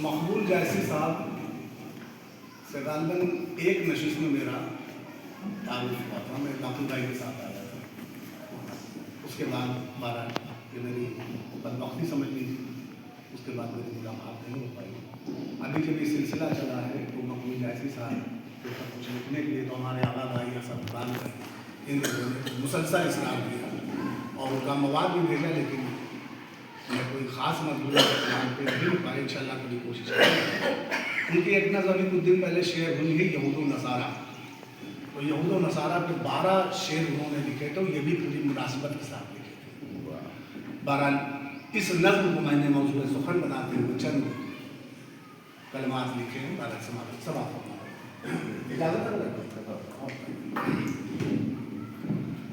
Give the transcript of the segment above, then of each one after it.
مقبول جیسی صاحب سے غالباً ایک نشست میں میرا تعارف ہوا تھا. میں باقی بھائی کے ساتھ آیا تھا. اس کے بعد 12 یہ میری بدبختی سمجھ لیجیے. اس کے بعد میری ملاقات نہیں ہو پائی. ابھی جب یہ سلسلہ چلا ہے تو مقبول جیسی صاحب کے اوپر کچھ لکھنے کے لیے تو ہمارے آغا بھائی حسن خان ہے ان لوگوں نے مسلسل اصرار کیا اور ان کا مواد بھی بھیجا، لیکن میں کوئی خاص مضمون پہ نہیں ہو پائے. ان شاء اللہ کبھی کوشش کریں گے. ان کی ایک نظم ابھی کچھ دن پہلے شعر ہوئی ہے یہود و نصارہ. تو یہود و نصارہ پہ 12 شعر انہوں نے لکھے تو یہ بھی پوری مناسبت کے ساتھ لکھے تھے. بہرحال اس نظم کو میں نے موضوع سخن بناتے ہوئے چند کلمات لکھے ہیں. بارہ سماعت سب آپ کو اجازت ہے.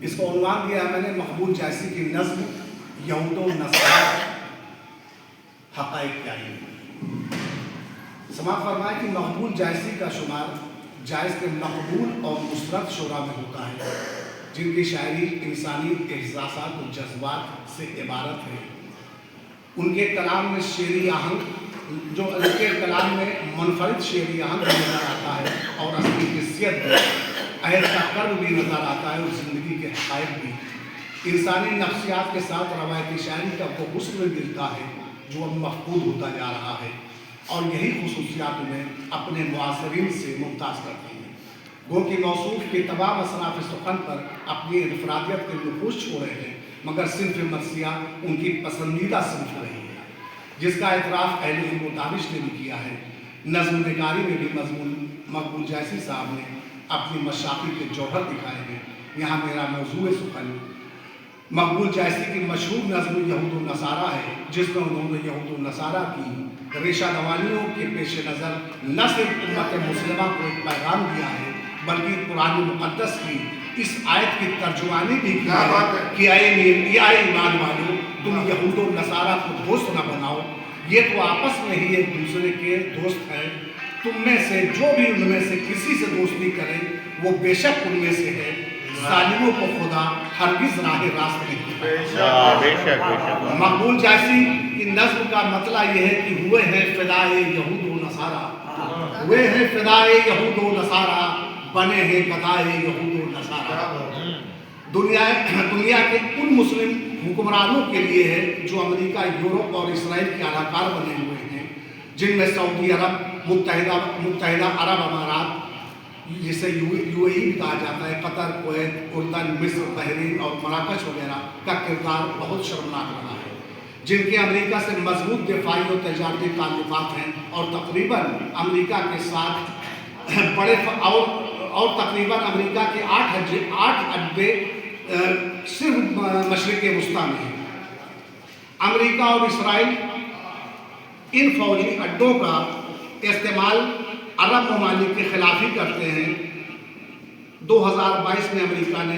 اس کو عنوان دیا میں نے مقبول جیسی کی نظم یہود و نصارہ حقائق کیا ہے. سماعت فرمائے کہ مقبول جیسی کا شمار جائز کے مقبول اور مسرت شعراء میں ہوتا ہے جن کی شاعری انسانی احساسات و جذبات سے عبارت ہے. ان کے کلام میں شعری آہنگ جو ان کے کلام میں منفرد شعری آہنگ بھی نظر آتا ہے اور اصلی حیثیت بھی، عہد کا قرب بھی نظر آتا ہے اور زندگی کے حقائق بھی. انسانی نفسیات کے ساتھ روایتی شاعری کا وہ حسن بھی ملتا ہے جو اب مفقود ہوتا جا رہا ہے اور یہی خصوصیات انہیں اپنے معاصرین سے ممتاز کرتی ہیں. گو کہ موصوف کے تمام اصناف سخن پر اپنی انفرادیت کے نفوذ چھوڑے ہیں، مگر صنف مرثیہ ان کی پسندیدہ صنف رہی ہے جس کا اعتراف اہل علم و دانش نے بھی کیا ہے. نظم نگاری میں بھی مضمون مقبول جیسی صاحب نے اپنی مشاقی کے جوہر دکھائے ہیں. یہاں میرا موضوع سخن مقبول جیسی کی مشہور نظم یہود و نصارہ ہے جس میں انہوں نے یہود و نصارہ کی ریشہ دوانیوں کے پیش نظر نہ صرف امت مسلمہ کو ایک پیغام دیا ہے بلکہ قرآن مقدس کی اس آیت کی ترجمانی بھی کی ہے کہ اے ایمان والو تم یہود و نصارہ کو دوست نہ بناؤ، یہ تو آپس میں ہی ایک دوسرے کے دوست ہیں. تم میں سے جو بھی ان میں سے کسی سے دوستی کرے وہ بے شک ان میں سے ہے. ظالموں کو خدا ہرگز راہ راست نہیں دکھاتا. مقبول جیسی کی نظم کا مطلب یہ ہے کہ ہوئے ہیں فدائے یہود و نصارہ، ہوئے ہیں فدائے یہود و نصارہ، بنے ہیں گدائے یہود و نصارہ. دنیا کے ان مسلم حکمرانوں کے لیے ہے جو امریکہ، یورپ اور اسرائیل کے اداکار بنے ہوئے ہیں، جن میں سعودی عرب، متحدہ عرب امارات جسے یو اے ای کہا جاتا ہے، قطر، کویت، اردن، مصر، بحرین اور مراکش وغیرہ کا کردار بہت شرمناک رہا ہے، جن کے امریکہ سے مضبوط دفاعی و تجارتی تعلقات ہیں اور تقریباً امریکہ کے ساتھ بڑے اور تقریباً امریکہ کے 8 اڈے صرف مشرق وسطیٰ میں ہیں. امریکہ اور اسرائیل ان فوجی اڈوں کا استعمال عرب ممالک کے خلاف ہی کرتے ہیں. 2022 میں امریکہ نے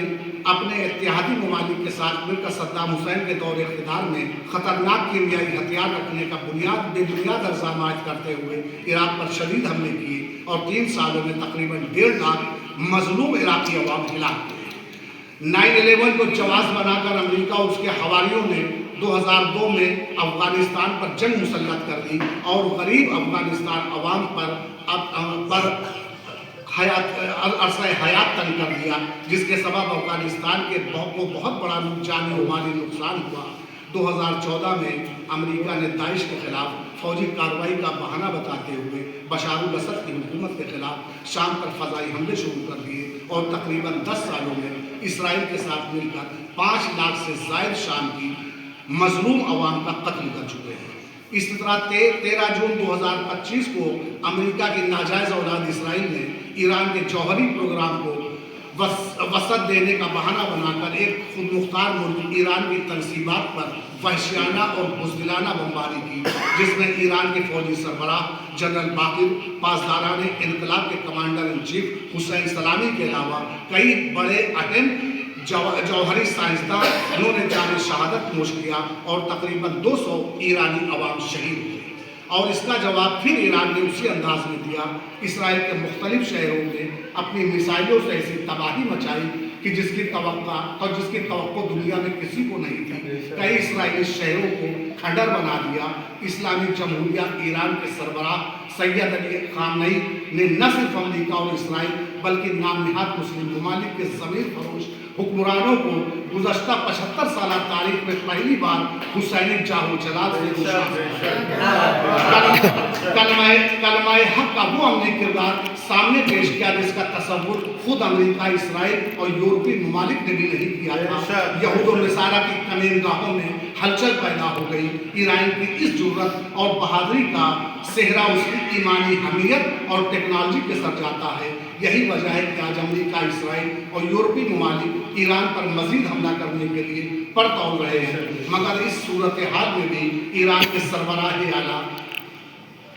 اپنے اتحادی ممالک کے ساتھ مل کر صدام حسین کے دور اقتدار میں خطرناک کیمیائی ہتھیار رکھنے کا بے بنیاد الزام عائد کرتے ہوئے عراق پر شدید حملے کیے اور 3 سالوں میں تقریباً 1.5 لاکھ مظلوم عراقی عوام ہلاک ہوئے. 9/11 کو جواز بنا کر امریکہ اور اس کے حواریوں نے 2002 میں افغانستان پر جنگ مسلط کر دی اور غریب افغانستان عوام پر عرصہ حیات تنگ کر دیا، جس کے سبب افغانستان کے کو بہت بڑا جانی و مالی نقصان ہوا. 2014 میں امریکہ نے داعش کے خلاف فوجی کارروائی کا بہانہ بتاتے ہوئے بشار الاسد کی حکومت کے خلاف شام پر فضائی حملے شروع کر دیے اور تقریباً 10 سالوں میں اسرائیل کے ساتھ مل کر 5 لاکھ سے زائد شام کی مظلوم عوام کا قتل کر چکے ہیں. اس طرح 13 جون 2025 کو امریکہ کی ناجائز اولاد اسرائیل نے ایران کے جوہری پروگرام کو وسعت دینے کا بہانہ بنا کر ایک خود مختار ملک ایران کی تنصیبات پر وحشیانہ اور بزدلانہ بمباری کی، جس میں ایران کے فوجی سربراہ جنرل باقر، پاسداران انقلاب کے کمانڈر ان چیف حسین سلامی کے علاوہ کئی بڑے اہم جوہری سائنسداں انہوں نے جان شہادت نوش کیا اور تقریباً 200 ایرانی عوام شہید ہوئے. اور اس کا جواب پھر ایران نے اسی انداز میں دیا. اسرائیل کے مختلف شہروں میں اپنی میزائلوں سے ایسی تباہی مچائی کہ جس کی توقع دنیا میں کسی کو نہیں تھی. کئی اسرائیلی شہروں کو کھنڈر بنا دیا. اسلامی جمہوریہ ایران کے سربراہ سید علی خامنئی نے نہ صرف امریکہ اور اسرائیل بلکہ نام نہاد مسلم ممالک کے ضمیر فروش حکمرانوں کو گزشتہ 75 سالہ تاریخ میں پہلی بار حسینی جاہو جلال سے کلمہ حق کا وہ عملی کردار سامنے پیش کیا جس کا تصور خود امریکہ، اسرائیل اور یورپی ممالک نے بھی نہیں کیا تھا. یہود و نصارہ کی کمین گاہوں میں ہلچل پیدا ہو گئی. ایران کی اس جرت اور بہادری کا صحرا اس کی ایمانی حمیت اور ٹیکنالوجی کے سر جاتا ہے. یہی وجہ ہے کہ آج امریکہ، اسرائیل اور یورپی ممالک ایران پر مزید حملہ کرنے کے لیے پر توڑ رہے ہیں. مگر اس صورتحال میں بھی ایران کے سربراہ اعلیٰ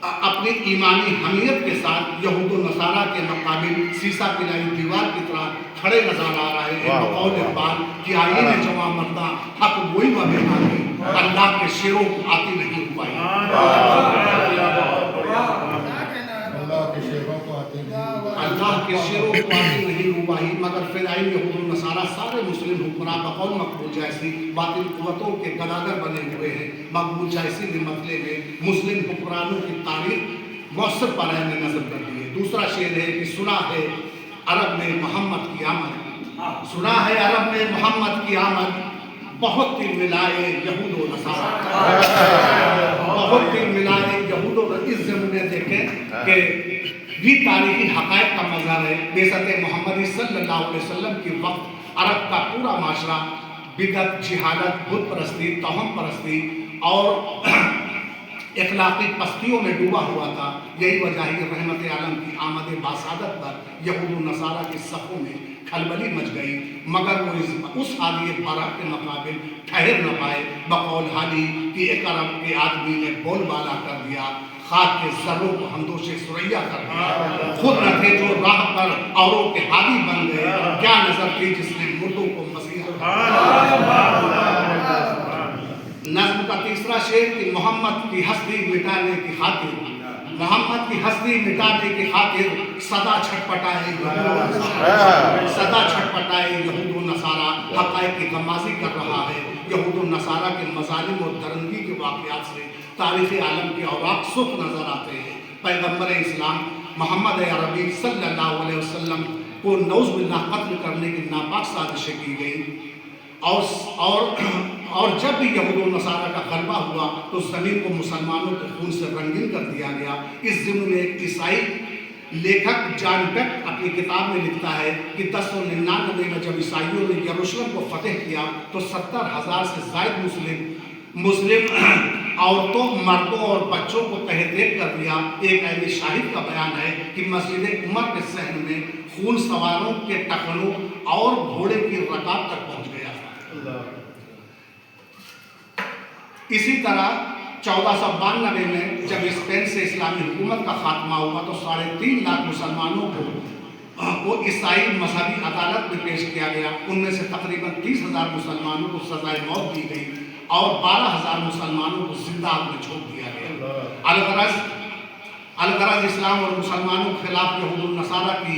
اپنی ایمانی حمیت کے ساتھ یہود و نصارہ کے مقابل سیسا پلائی دیوار کی طرح کھڑے نظر آ رہے ہیں. بقول اقبال کہ آئین جواں مردہ حق وہی وبے آتی، اللہ کے شیروں کو آتی نہیں پائی. اللہ کے شیروں کو آتی نہیں روباہی. مگر فدائین یہود و نصارہ سارے مسلم حکمراں بقول مقبول جیسی باطل قوتوں کے گداگر بنے ہوئے ہیں. مقبول جیسی نے مطلب میں مسلم حکمرانوں کی تاریخ مؤثر پارے میں نظر کر دی ہے. دوسرا شعر ہے کہ سنا ہے عرب میں محمد کی آمد، سنا ہے عرب میں محمد کی آمد، بہت دل ملائے یہود و نصارہ، بہت دل ملائے یہود و نصارہ. اس ضمن میں دیکھیں کہ یہ تاریخی حقائق کا مظہر ہے. بعثت محمدی صلی اللہ علیہ وسلم کے وقت عرب کا پورا معاشرہ بدعت، جہالت، بت پرستی، توہم پرستی اور اخلاقی پستیوں میں ڈوبا ہوا تھا. یہی وجہ ہے کہ رحمت عالم کی آمد باسعادت پر یہود و نصارہ کے صفوں میں کھلبلی مچ گئی. مگر وہ اس حالی برق کے مقابل ٹھہر نہ پائے. بقول حالی کہ ایک عرب کے آدمی نے بول بالا کر دیا، خاک کے ذروں کو ہمدوش سریا کر دیا. خود نہ تھے جو راہ پر اوروں کے حالی بن گئے، کیا نظر تھی جس نے مردوں کو مسیح. نظم کا تیسرا شعر کہ محمد کی ہستی مٹانے کی خاطر، محمد کی ہستی مٹانے کی خاطر صدا چھٹپٹائے یہود و نصارہ حقائق کی غمازی کر رہا ہے. یہود و نصارہ کے مظالم اور درندگی کے واقعات سے تاریخ عالم کے اوراق سرخ نظر آتے ہیں. پیغمبر اسلام محمد عربی صلی اللہ علیہ وسلم کو نعوذ باللہ قتل کرنے کی ناپاک سازشیں کی گئی. اور جب بھی یہود و نصارہ کا غلبہ ہوا تو زمین کو مسلمانوں کے خون سے رنگین کر دیا گیا. اس ضمن میں ایک عیسائی لیکھک جان ڈک اپنی کتاب میں لکھتا ہے کہ 1099 میں جب عیسائیوں نے یروشلم کو فتح کیا تو 70,000 سے زائد مسلم عورتوں، مردوں اور بچوں کو تہہ دیکھ کر دیا. ایک اہل شاہد کا بیان ہے کہ مسجد عمر کے صحن میں خون سواروں کے ٹخنوں اور گھوڑے کی رکاب تک پہنچ گیا. اسی طرح 1492 میں جب اسپین سے اسلامی حکومت کا خاتمہ ہوا تو 3.5 لاکھ مسلمانوں کو عیسائی مذہبی عدالت میں پیش کیا گیا. ان میں سے تقریباً 30,000 مسلمانوں کو سزائے موت دی گئی اور 12,000 مسلمانوں کو زندہ آگ میں جھونک دیا گیا. الغرض اسلام اور مسلمانوں کے خلاف یہود و نصارہ کی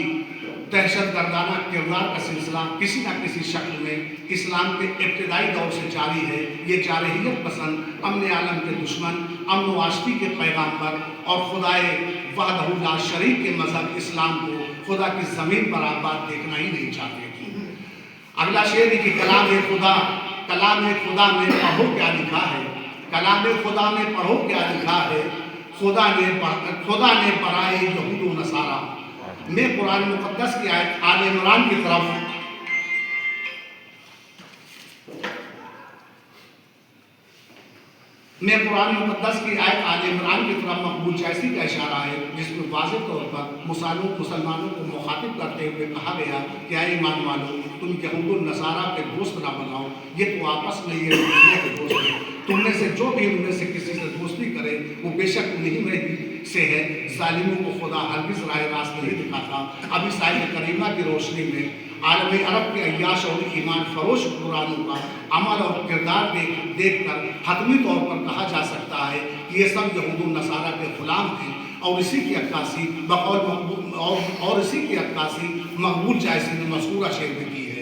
دہشت گردانہ کردار کا سلسلہ کسی نہ کسی شکل میں اسلام کے ابتدائی دور سے جاری ہے. یہ جارحیت پسند، امن عالم کے دشمن، امن و آشتی کے پیغامبر اور خدائے وحدہ لا شریک کے مذہب اسلام کو خدا کی زمین پر آباد دیکھنا ہی نہیں چاہتے. اگلا شعر ہے کہ کلام خدا میں پڑھو کیا لکھا ہے، کلام خدا میں پڑھو کیا لکھا ہے، خدا نے برائے یہود و نصارہ. میں قرآن مقدس کی آیت آل عمران کی طرف مقبول جیسی کا اشارہ ہے جس میں واضح طور پر مسلمانوں کو مخاطب کرتے ہوئے کہا گیا کہ اے ایمان والو، تم یہود و نصارہ کے دوست نہ بناؤ، یہ تو آپس میں یہ دوسرے کے دوست ہیں. تم میں سے جو بھی ان میں سے کسی سے دوستی کرے وہ بے شک انہی میں سے ہے. ظالموں کو خدا ہرگز راہ راست نہیں دکھاتا. اب اس آیت کریمہ کی روشنی میں عالم عرب کے عیاش اور ایمان فروش حکمرانوں کا عمل اور کردار دیکھ کر حتمی طور پر کہا جا سکتا ہے کہ یہ سب یہود و نصارہ کے غلام ہیں اور اسی کی عکاسی مقبول جائسی نے مذکورہ شعر میں کی ہے